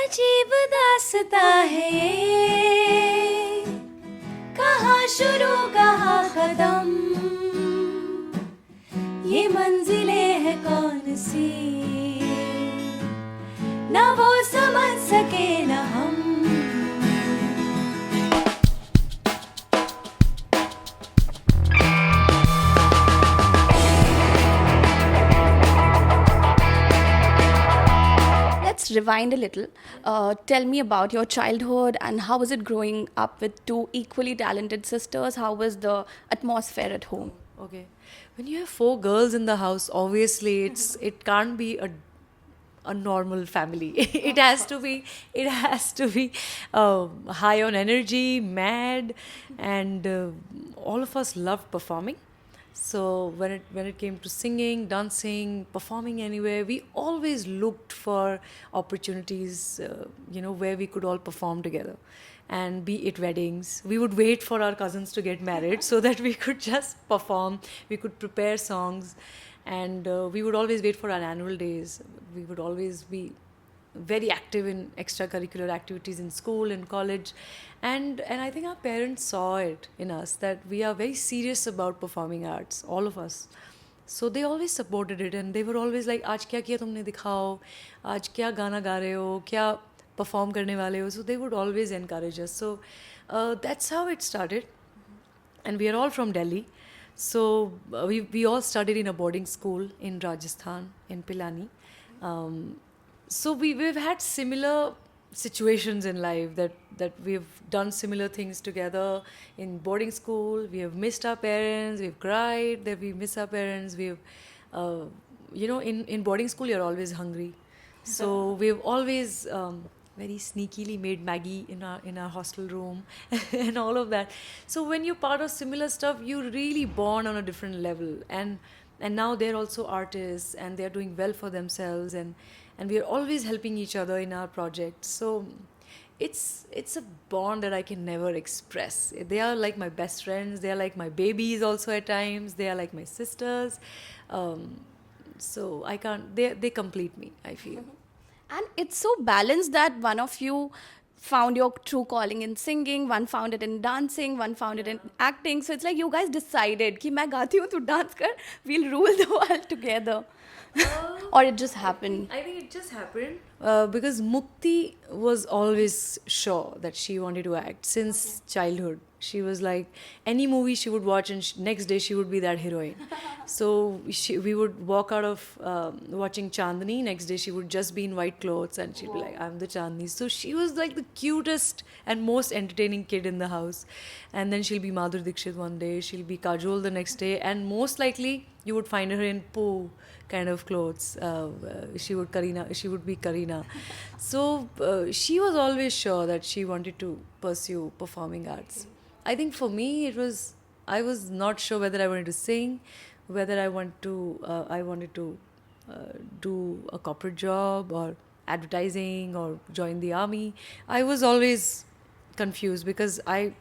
अजीब दास्ता है ये, कहाँ शुरू कहाँ खत्म, ये मंजिलें है कौन सी, ना वो समझ सके ना हम. Let's rewind a little. Tell me about your childhood and how was it growing up with two equally talented sisters? How was the atmosphere at home? Okay. When you have four girls in the house, obviously it can't be a normal family. It has to be high on energy, mad, and all of us loved performing. So when it came to singing, dancing, performing anywhere, we always looked for opportunities, where we could all perform together. And be it weddings, we would wait for our cousins to get married so that we could just perform. We could prepare songs, and we would always wait for our annual days. We would always be very active in extracurricular activities in school and college, and I think our parents saw it in us that we are very serious about performing arts, all of us. So they always supported it, and they were always like, आज क्या किया तुमने, दिखाओ, आज क्या गाना गा रहे हो, क्या perform करने वाले हो. So they would always encourage us. So that's how it started. And we are all from Delhi. So we all studied in a boarding school in Rajasthan, in Pilani. So we've had similar situations in life, that we've done similar things together in boarding school. We have missed our parents, we've cried that we miss our parents. We've in boarding school you're always hungry, so we've always very sneakily made Maggie in our hostel room and all of that. So when you're part of similar stuff, you really bond on a different level. And now they're also artists, and they're doing well for themselves, and we are always helping each other in our projects. So it's a bond that I can never express. They are like my best friends. They are like my babies also at times. They are like my sisters. So I can't. They complete me, I feel. And it's so balanced that one of you found your true calling in singing, one found it in dancing, one found it in acting. So it's like you guys decided कि मैं गाती हूँ तू dance कर, we'll rule the world together. Or it just happened. I think it just happened because Mukti was always sure that she wanted to act since childhood. She was like, any movie she would watch, and next day she would be that heroine. So we would walk out of watching Chandni. Next day she would just be in white clothes, and she'd be like, I'm the Chandni. So she was like the cutest and most entertaining kid in the house. And then she'll be Madhuri Dixit one day, she'll be Kajol the next day, and most likely you would find her in Pooh kind of clothes. She would be Karina. So she was always sure that she wanted to pursue performing arts. I think for me I was not sure whether I wanted to sing, whether I wanted to do a corporate job or advertising or join the army. I was always confused because I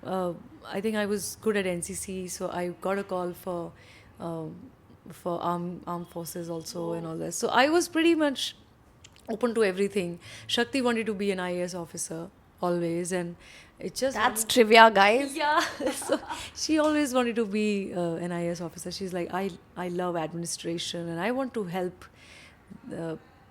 think I was good at NCC, so I got a call for armed forces also and all that. So I was pretty much open to everything. Shakti wanted to be an IAS officer always, and it just That's trivia, guys. yeah. So she always wanted to be an IAS officer. She's like, I love administration and I want to help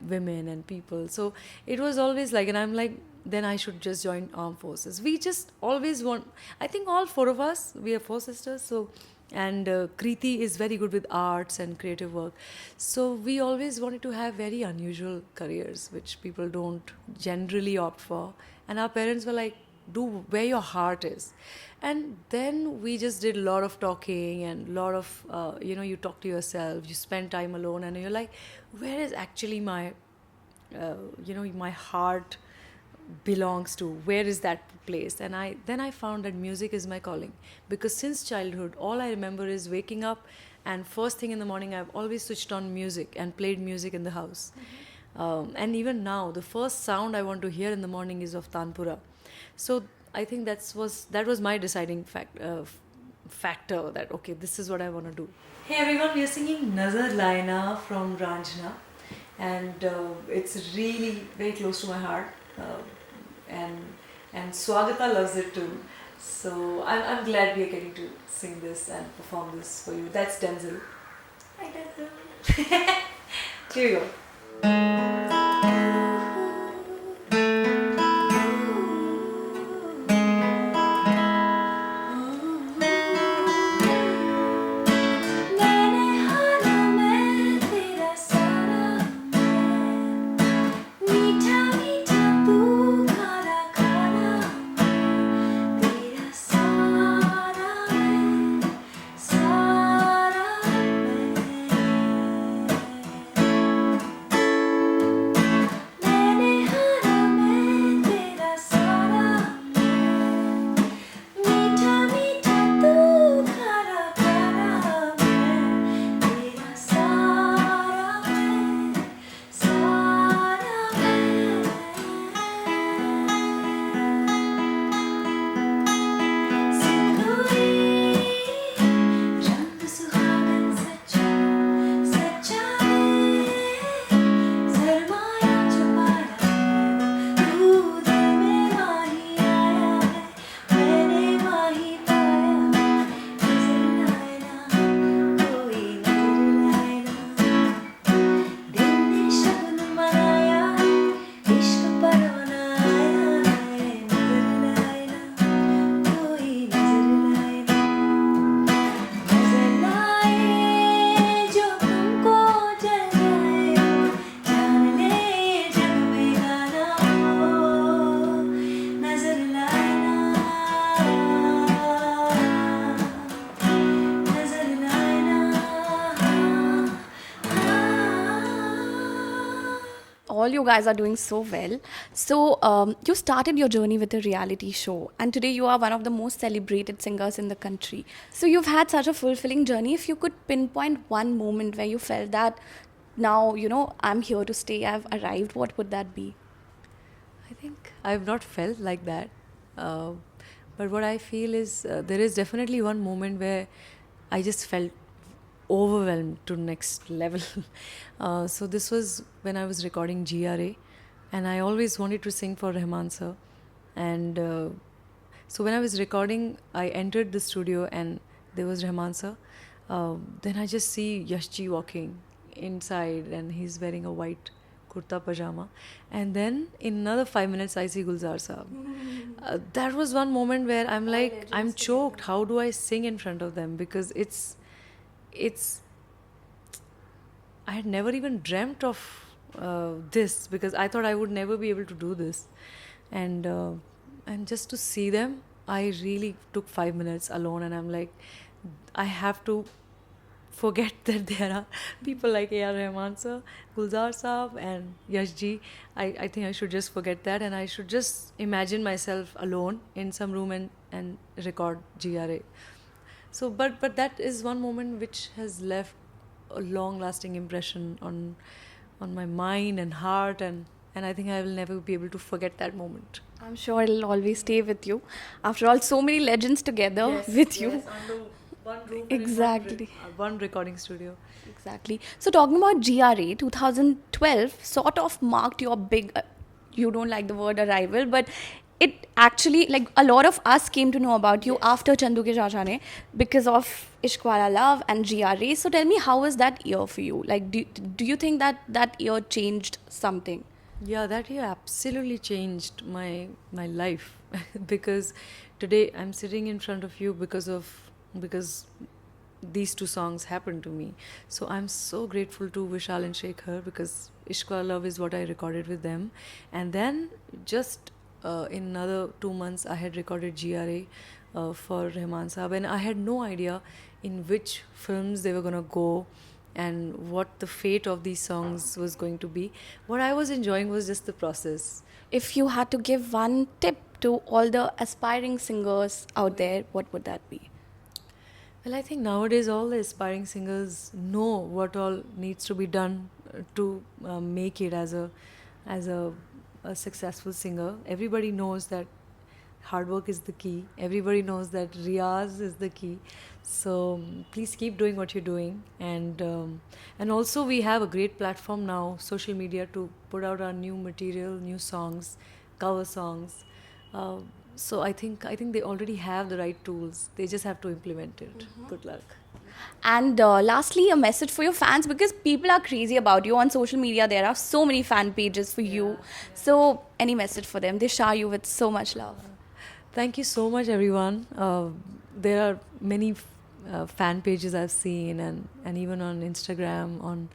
women and people. So it was always like, and I'm like, then I should just join armed forces. We just always want. I think all four of us, we are four sisters. So. And Kriti is very good with arts and creative work. So we always wanted to have very unusual careers, which people don't generally opt for. And our parents were like, do where your heart is. And then we just did a lot of talking and a lot of, you talk to yourself, you spend time alone, and you're like, where is actually my heart belongs to, where is that place? And I found that music is my calling, because since childhood all I remember is waking up, and first thing in the morning I've always switched on music and played music in the house. And even now the first sound I want to hear in the morning is of Tanpura. So I think that was my deciding factor that okay, this is what I want to do. Hey everyone, we are singing Nazar Laina from Ranjana. and it's really very close to my heart. And Swagata loves it too. So I'm glad we are getting to sing this and perform this for you. That's Denzel. Hi Denzel. Here you go. मैंने हालों में तेरा सारा मीठा मीठा तू खारा खारा तेरा सारा मैंने हालों में तेरा सारा मीठा मीठा तू खारा खारा तेरा सारा सिंदूरी रंग सुहागन सच्चा सच्चा सरमाया छुपाया तू दिल में माही आया है मैंने माही पाया नजर लाए ना कोई नजर लाए ना दिल ने शगुन मनाया इश्क परवाना आया है नजर लाए ना कोई नजर लाए ना नजर लाए जो तुमको जल जाए जान ले जग में गाना हो नजर लाए ना नजर लाए ना all you guys are doing so well. So, you started your journey with a reality show, and today you are one of the most celebrated singers in the country. So, you've had such a fulfilling journey. If you could pinpoint one moment where you felt that now, I'm here to stay, I've arrived, what would that be? I think I've not felt like that. But what I feel is there is definitely one moment where I just felt overwhelmed to next level. So this was when I was recording GRA, and I always wanted to sing for Rahman sir. And so when I was recording, I entered the studio and there was Rahman sir. Then I just see Yashji walking inside, and he's wearing a white kurta pajama, and then in another 5 minutes I see Gulzar Saab. That was one moment where I'm like, I'm choked. How do I sing in front of them? Because it's I had never even dreamt of this, because I thought I would never be able to do this, and just to see them, I really took 5 minutes alone, and I'm like, I have to forget that there are people like A.R. Rahman sir, Gulzar Saab, and Yashji. I think I should just forget that, and I should just imagine myself alone in some room and record GRA. So, but that is one moment which has left a long-lasting impression on my mind and heart, and I think I will never be able to forget that moment. I'm sure it'll always stay with you. After all, so many legends together with you. Under one roof. Exactly. One recording studio. Exactly. So talking about GRA, 2012 sort of marked your big, you don't like the word arrival, but it actually, like, a lot of us came to know about you after Chandu Ke Chacha Ne because of Ishq Wala Love and GRA. So tell me, how was that year for you? Like, do you think that year changed something? Yeah, that year absolutely changed my life because today I'm sitting in front of you because these two songs happened to me. So I'm so grateful to Vishal and Shekhar, because Ishq Wala Love is what I recorded with them. And then just in another 2 months I had recorded GRA for Rahman Saab, and I had no idea in which films they were going to go and what the fate of these songs was going to be. What I was enjoying was just the process. If you had to give one tip to all the aspiring singers out there, what would that be? Well, I think nowadays all the aspiring singers know what all needs to be done to make it as a successful singer. Everybody knows that hard work is the key. Everybody knows that Riyaz is the key. So please keep doing what you're doing, and also we have a great platform now, social media, to put out our new material, new songs, cover songs. Uh, so I think they already have the right tools. They just have to implement it. Good luck. And lastly, a message for your fans, because people are crazy about you on social media. There are so many fan pages for you. So, any message for them? They shower you with so much love. Thank you so much, everyone. There are many fan pages I've seen, and even on Instagram, on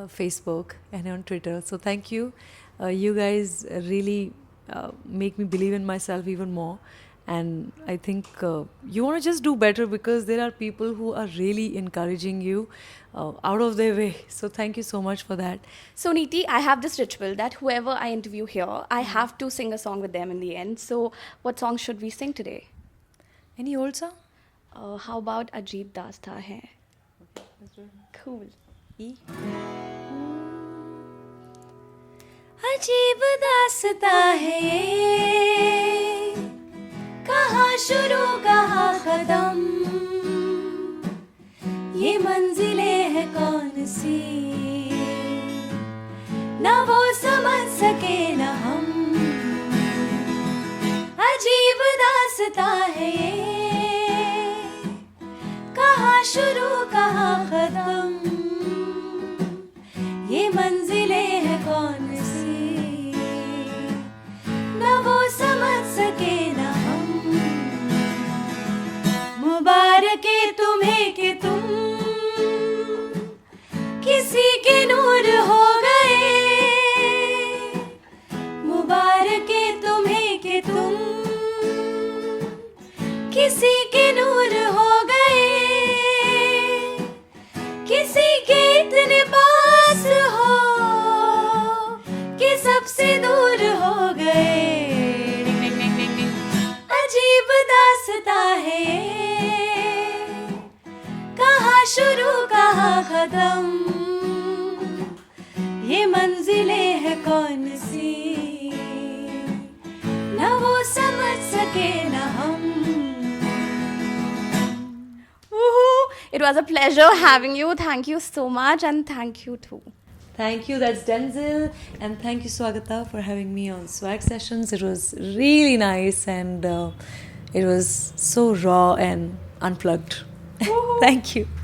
Facebook, and on Twitter. So thank you. You guys really make me believe in myself even more. And I think you want to just do better, because there are people who are really encouraging you out of their way. So thank you so much for that. So, Neeti, I have this ritual that whoever I interview here, I have to sing a song with them in the end. So, what song should we sing today? Any old song? How about Ajeeb Daasta Hai? Cool. E? अजीब दास्ता है ये, कहाँ शुरू कहाँ खत्म, ये मंजिलें हैं कौन सी, ना वो समझ सके ना हम, अजीब दास्ता है ये, कहाँ शुरू कहाँ खत्म, ये मंजिलें हैं कौन सी, ना वो समझ सके ना हम, मुबारक है तुम्हें कि तुम किसी के नूर हो गए, मुबारक है तुम्हें कि तुम किसी के नूर हो गए, किसी के इतने पास हो कि सबसे दूर हो गए, अजीब दास्ता है ये, कहाँ शुरू कहाँ खत्म, ये मंजिलें हैं कौन सी, ना वो समझ सके ना हम. Woohoo! It was a pleasure having you. Thank you so much, and thank you too. Thank you. That's Denzel. And thank you, Swagata, for having me on Swag Sessions. It was really nice, and it was so raw and unplugged. Thank you.